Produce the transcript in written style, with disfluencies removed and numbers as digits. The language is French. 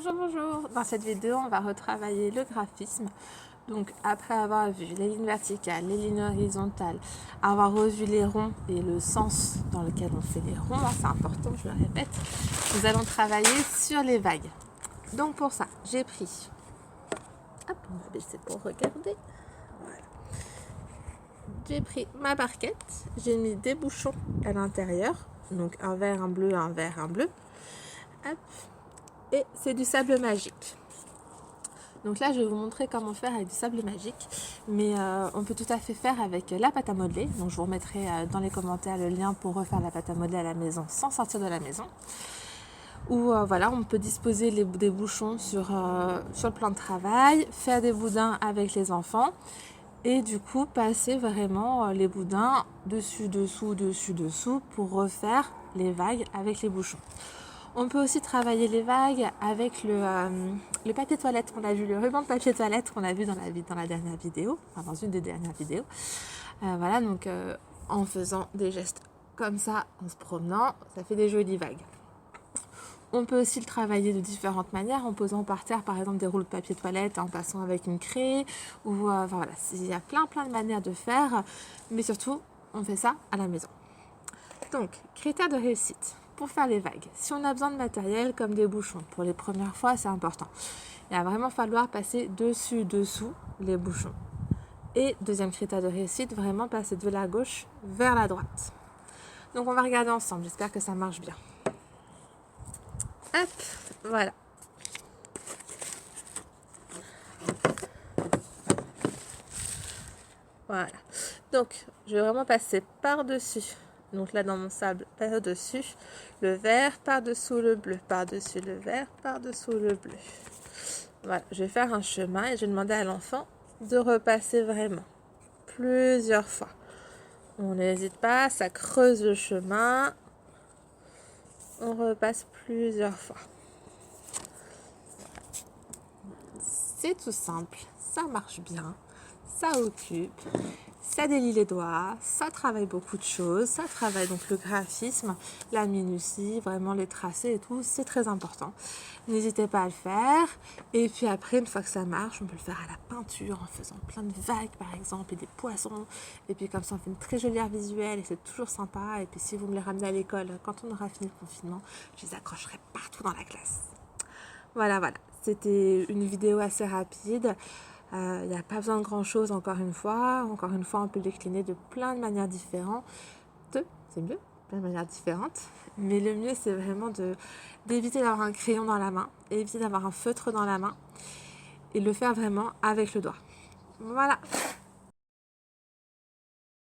Bonjour. Dans cette vidéo, on va retravailler le graphisme. Donc après avoir vu les lignes verticales, les lignes horizontales, avoir revu les ronds et le sens dans lequel on fait les ronds, c'est important, je le répète, nous allons travailler sur les vagues. Donc pour ça, j'ai pris, hop, on va baisser pour regarder, voilà. J'ai pris ma barquette, j'ai mis des bouchons à l'intérieur, donc un vert, un bleu, un vert, un bleu, hop. Et c'est du sable magique. Donc là, je vais vous montrer comment faire avec du sable magique. Mais on peut tout à fait faire avec la pâte à modeler. Donc je vous remettrai dans les commentaires le lien pour refaire la pâte à modeler à la maison sans sortir de la maison. Ou voilà, on peut disposer des bouchons sur le plan de travail, faire des boudins avec les enfants. Et du coup, passer vraiment les boudins dessus, dessous pour refaire les vagues avec les bouchons. On peut aussi travailler les vagues avec le papier toilette qu'on a vu, le ruban de papier toilette qu'on a vu dans la dernière vidéo, enfin dans une des dernières vidéos. Voilà, donc en faisant des gestes comme ça, en se promenant, ça fait des jolies vagues. On peut aussi le travailler de différentes manières, en posant par terre par exemple des rouleaux de papier toilette, en passant avec une craie, ou voilà, il y a plein de manières de faire, mais surtout on fait ça à la maison. Donc, critères de réussite. Pour faire les vagues, si on a besoin de matériel comme des bouchons, pour les premières fois, c'est important. Il va vraiment falloir passer dessous les bouchons. Et deuxième critère de réussite, vraiment passer de la gauche vers la droite. Donc on va regarder ensemble, j'espère que ça marche bien. Hop, voilà. Voilà. Donc, je vais vraiment passer par-dessus. Donc là, dans mon sable, par-dessus le vert, par-dessous le bleu, par-dessus le vert, par-dessous le bleu. Voilà, je vais faire un chemin et je vais demander à l'enfant de repasser vraiment plusieurs fois. On n'hésite pas, ça creuse le chemin. On repasse plusieurs fois. C'est tout simple, ça marche bien, ça occupe. Ça délie les doigts, ça travaille beaucoup de choses, ça travaille donc le graphisme, la minutie, vraiment les tracés et tout, c'est très important. N'hésitez pas à le faire. Et puis après, une fois que ça marche, on peut le faire à la peinture en faisant plein de vagues par exemple et des poissons. Et puis comme ça, on fait une très jolie art visuelle et c'est toujours sympa. Et puis si vous me les ramenez à l'école, quand on aura fini le confinement, je les accrocherai partout dans la classe. Voilà. C'était une vidéo assez rapide. Il n'y a pas besoin de grand chose encore une fois. Encore une fois, on peut décliner de plein de manières différentes. C'est mieux, plein de manières différentes. Mais le mieux, c'est vraiment d'éviter d'avoir un crayon dans la main, et éviter d'avoir un feutre dans la main, et le faire vraiment avec le doigt. Voilà.